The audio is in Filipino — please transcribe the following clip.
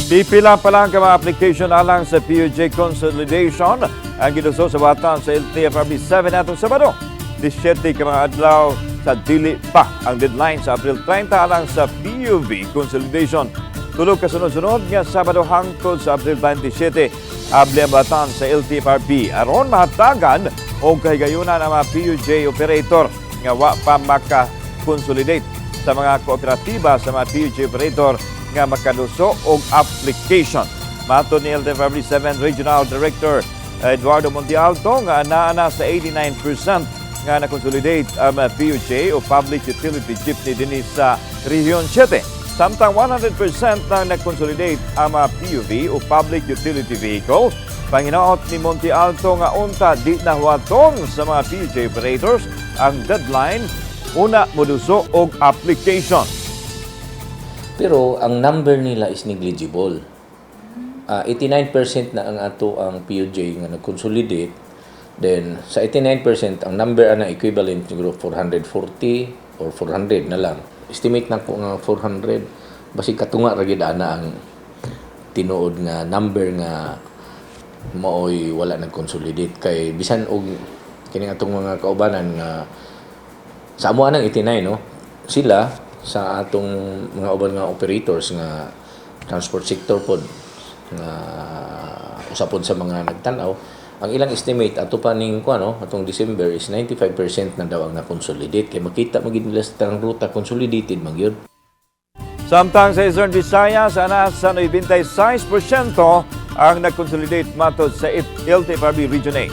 Pipila pa lang ka mga application alang sa PUJ consolidation ang giduso sa batan sa LTFRB-7 atong Sabado. 17 ka mga adlaw sa dili pa ang deadline sa April 30 alang sa PUV consolidation. Tulog kasunod-sunod nga Sabado hangtod sa April 27 able ang batan sa LTFRB aron mahatagan o kahigayunan ang mga PUJ operator nga wa pa maka-consolidate sa mga kooperatiba sa mga PUJ operator nga makaduso og application. Matod ni LTFRB-7 Regional Director Eduardo Montealto nga anaa sa 89% nga na-consolidate ang PUJ o Public Utility Jeepney dinhi sa rehiyon 7. Samtang 100% na na-consolidate ang PUV o Public Utility Vehicle. Panginaot ni Montealto nga unta di nahuwaton sa mga PUJ operators ang deadline una moduso og application. Pero ang number nila is negligible. 89% na ang ato ang PUJ nga nag-consolidate. Then sa 89%, ang number ana equivalent siguro 440 or 400 na lang. Estimate na ko nga 400. Basi katunga ra gyud ana ang tinuod nga number nga maoy wala nag-consolidate kay bisan og kini atong mga kaubanan nga sa amo anang 89 no. Sila sa atong mga uban nga operators nga transport sector pod nga usapon sa mga nagtan-aw ang ilang estimate ato pa ning kuno atong December is 95% na daw ang na-consolidate kay makita magid nila sa tanang ruta consolidated man gyud. Samtang sa Eastern Visayas ana sa 96% ang nag-consolidate matod sa LTFRB Region A.